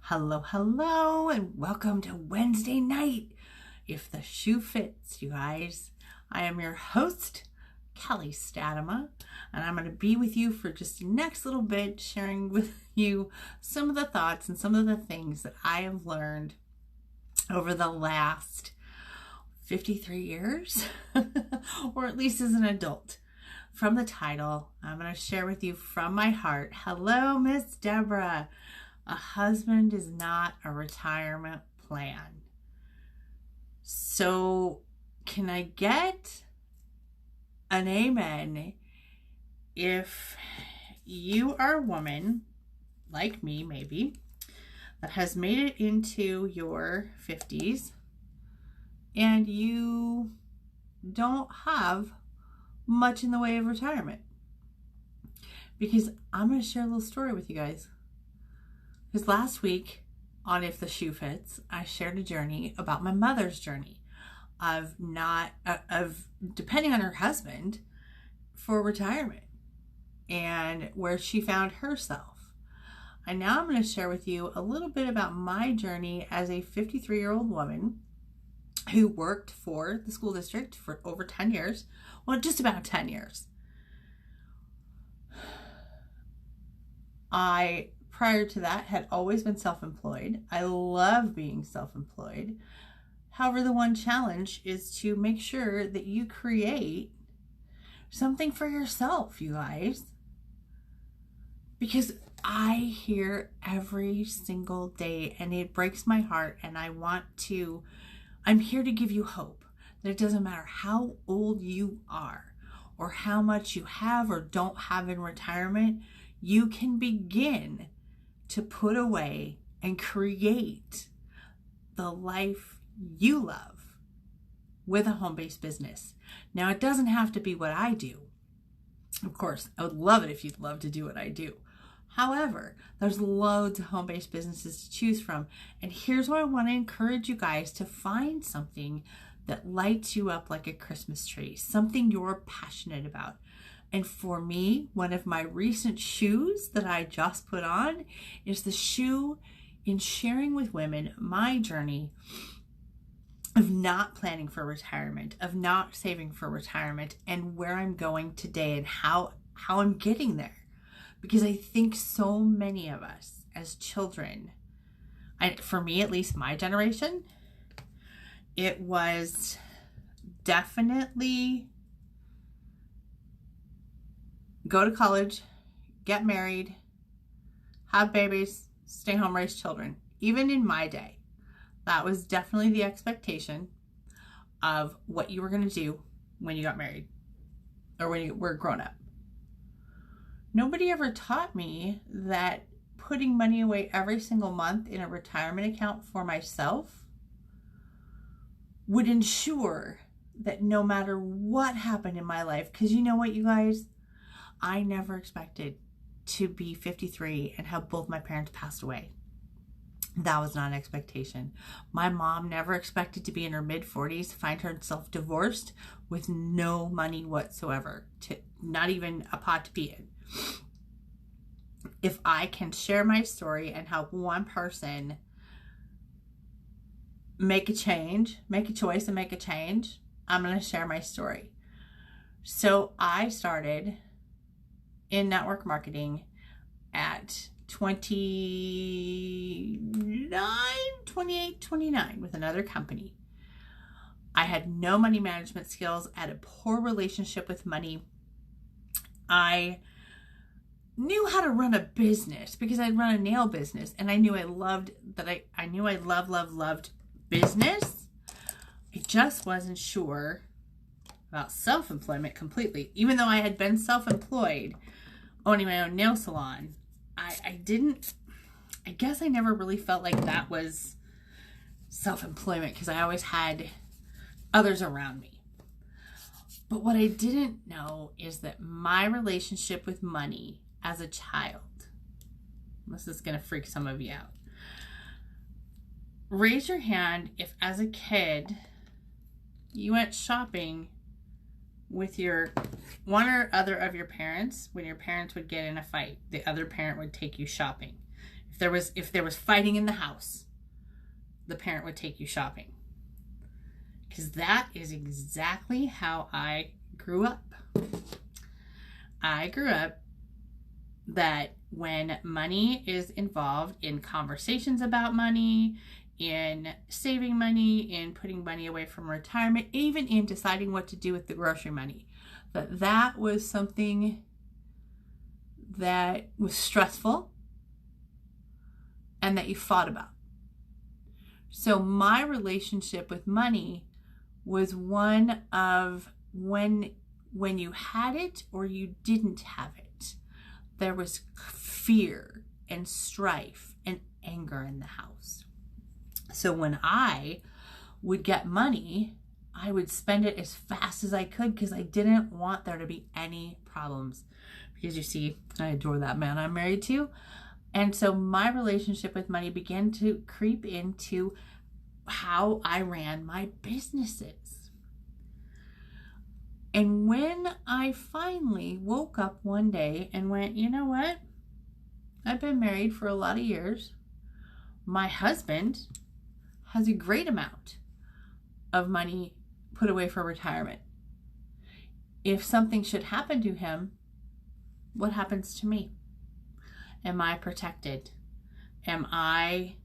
Hello, hello, and welcome to Wednesday night. If the shoe fits, you guys. I am your host, Kelly Statema, and I'm going to be with you for just the next little bit, sharing with you some of the thoughts and some of the things that I have learned over the last 53 years, or at least as an adult. From the title, I'm going to share with you from my heart. Hello, Miss Deborah. A husband is not a retirement plan. So, can I get an amen if you are a woman, like me maybe, that has made it into your 50s and you don't have much in the way of retirement? Because I'm going to share a little story with you guys. Because last week on If the Shoe Fits, I shared a journey about my mother's journey of depending on her husband for retirement and where she found herself. And now I'm going to share with you a little bit about my journey as a 53-year-old woman who worked for the school district for over 10 years. Well, just about 10 years. Prior to that, had always been self-employed. I love being self-employed. However, the one challenge is to make sure that you create something for yourself, you guys. Because I hear every single day and it breaks my heart, and I'm here to give you hope that it doesn't matter how old you are or how much you have or don't have in retirement, you can begin to put away and create the life you love with a home-based business. Now, it doesn't have to be what I do. Of course, I would love it if you'd love to do what I do. However, there's loads of home-based businesses to choose from. And here's what I want to encourage you guys to find: something that lights you up like a Christmas tree, something you're passionate about. And for me, one of my recent shoes that I just put on is the shoe in sharing with women my journey of not planning for retirement, of not saving for retirement, and where I'm going today and how I'm getting there. Because I think so many of us as children, for me at least, my generation, it was definitely go to college, get married, have babies, stay home, raise children. Even in my day, that was definitely the expectation of what you were going to do when you got married or when you were grown up. Nobody ever taught me that putting money away every single month in a retirement account for myself would ensure that no matter what happened in my life, because you know what, you guys, I never expected to be 53 and have both my parents passed away. That was not an expectation. My mom never expected to be in her mid-40s, find herself divorced with no money whatsoever, not even a pot to pee in. If I can share my story and help one person make a change, make a choice and make a change, I'm going to share my story. So I started in network marketing at 29 with another company. I had no money management skills. I had a poor relationship with money. I knew how to run a business because I'd run a nail business, and I knew I loved business. I just wasn't sure about self-employment completely. Even though I had been self-employed, owning my own nail salon, I guess I never really felt like that was self-employment because I always had others around me. But what I didn't know is that my relationship with money as a child, this is going to freak some of you out. Raise your hand if as a kid you went shopping with your one or other of your parents. When your parents would get in a fight, the other parent would take you shopping. If there was fighting in the house, the parent would take you shopping. Because that is exactly how I grew up. I grew up that when money is involved in conversations about money, in saving money, in putting money away from retirement, even in deciding what to do with the grocery money, that was something that was stressful and that you fought about. So my relationship with money was one of when you had it or you didn't have it. There was fear and strife and anger in the house. So when I would get money, I would spend it as fast as I could because I didn't want there to be any problems. Because you see, I adore that man I'm married to. And so my relationship with money began to creep into how I ran my businesses. And when I finally woke up one day and went, you know what? I've been married for a lot of years. My husband has a great amount of money put away for retirement. If something should happen to him, what happens to me? Am I protected? Am I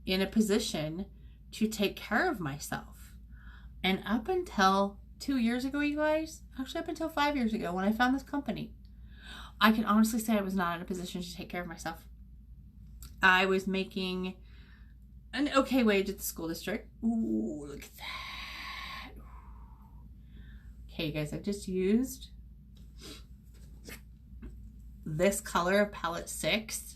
in a position to take care of myself? And up until 2 years ago, you guys, actually up until 5 years ago when I found this company, I can honestly say I was not in a position to take care of myself. I was making an okay wage at the school district. Ooh, look at that. Okay, you guys, I've just used this color of palette 6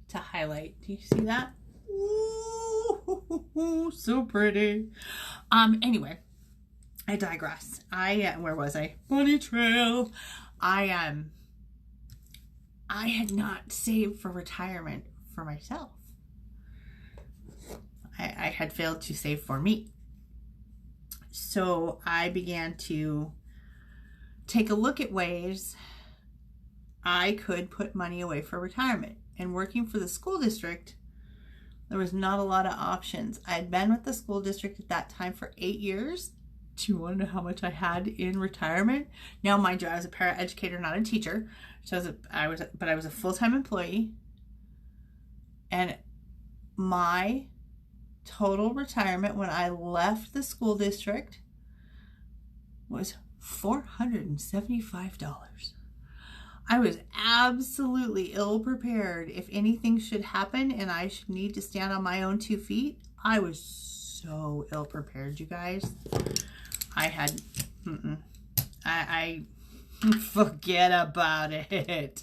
to highlight. Do you see that? Ooh, so pretty. Anyway, I digress. Where was I? Bunny trail. I had not saved for retirement for myself. I had failed to save for me. So I began to take a look at ways I could put money away for retirement. And working for the school district, there was not a lot of options. I had been with the school district at that time for 8 years. Do you want to know how much I had in retirement? Now, mind you, I was a paraeducator, not a teacher. So I was a full-time employee. And my total retirement when I left the school district was $475. I was absolutely ill prepared. If anything should happen and I should need to stand on my own 2 feet, I was so ill prepared, you guys. I had, I forget about it.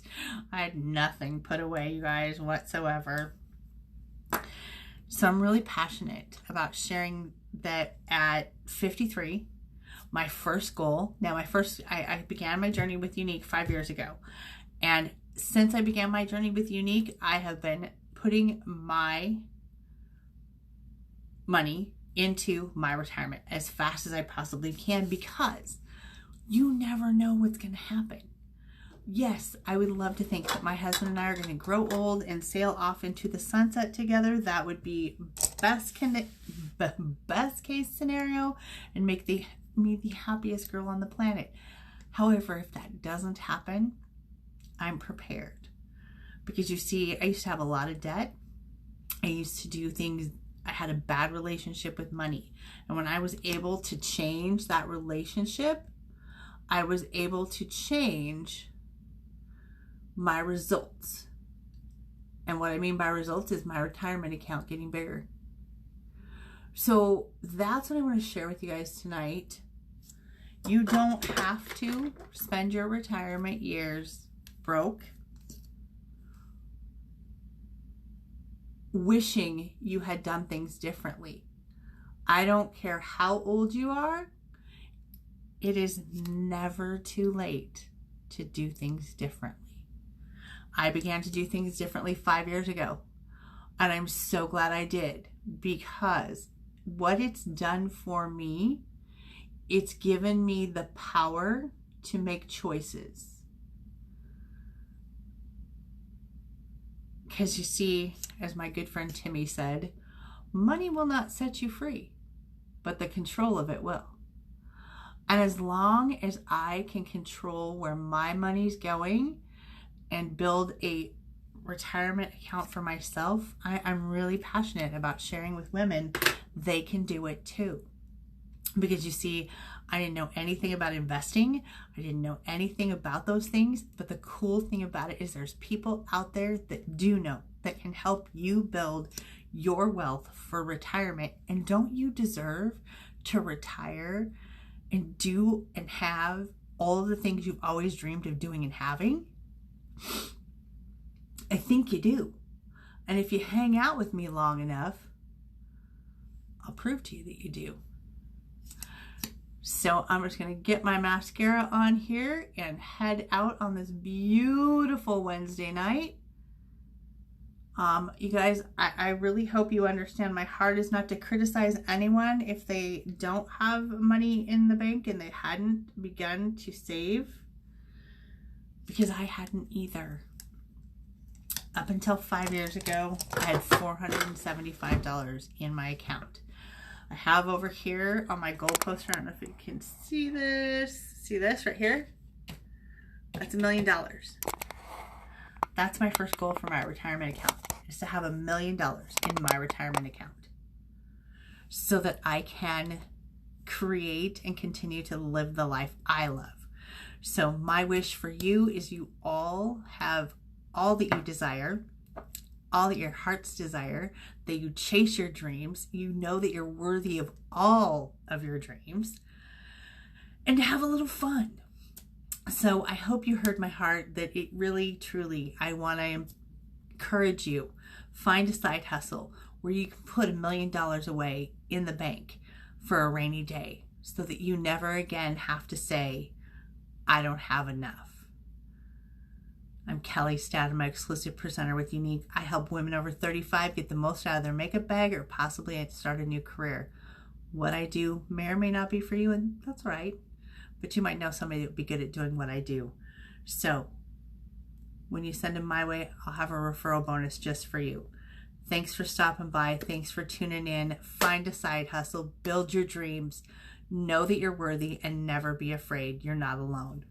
I had nothing put away, you guys, whatsoever. So I'm really passionate about sharing that at 53, my first goal. Now, I began my journey with Unique 5 years ago. And since I began my journey with Unique, I have been putting my money into my retirement as fast as I possibly can because you never know what's going to happen. Yes, I would love to think that my husband and I are going to grow old and sail off into the sunset together. That would be best case scenario and make me the happiest girl on the planet. However, if that doesn't happen, I'm prepared. Because you see, I used to have a lot of debt. I used to do things. I had a bad relationship with money. And when I was able to change that relationship, I was able to change my results. And what I mean by results is my retirement account getting bigger. So that's what I want to share with you guys tonight. You don't have to spend your retirement years broke, wishing you had done things differently. I don't care how old you are. It is never too late to do things differently. I began to do things differently 5 years ago, and I'm so glad I did, because what it's done for me, it's given me the power to make choices. Because you see, as my good friend Timmy said, money will not set you free, but the control of it will. And as long as I can control where my money's going and build a retirement account for myself, I'm really passionate about sharing with women they can do it too. Because you see, I didn't know anything about investing. I didn't know anything about those things. But the cool thing about it is there's people out there that do know, that can help you build your wealth for retirement. And don't you deserve to retire and do and have all of the things you've always dreamed of doing and having? I think you do. And if you hang out with me long enough, I'll prove to you that you do. So I'm just going to get my mascara on here and head out on this beautiful Wednesday night. You guys, I really hope you understand my heart is not to criticize anyone if they don't have money in the bank and they hadn't begun to save, because I hadn't either. Up until 5 years ago, I had $475 in my account. I have over here on my goal poster, I don't know if you can see this. See this right here? That's $1 million. That's my first goal for my retirement account, is to have $1 million in my retirement account so that I can create and continue to live the life I love. So my wish for you is you all have all that you desire, all that your hearts desire, that you chase your dreams, you know that you're worthy of all of your dreams, and to have a little fun. So I hope you heard my heart, that it really, truly, I want to encourage you, find a side hustle where you can put $1 million away in the bank for a rainy day so that you never again have to say, I don't have enough. I'm Kelly Statema, exclusive presenter with Unique. I help women over 35 get the most out of their makeup bag or possibly start a new career. What I do may or may not be for you, and that's all right. But you might know somebody that would be good at doing what I do. So when you send them my way, I'll have a referral bonus just for you. Thanks for stopping by. Thanks for tuning in. Find a side hustle. Build your dreams. Know that you're worthy and never be afraid. You're not alone.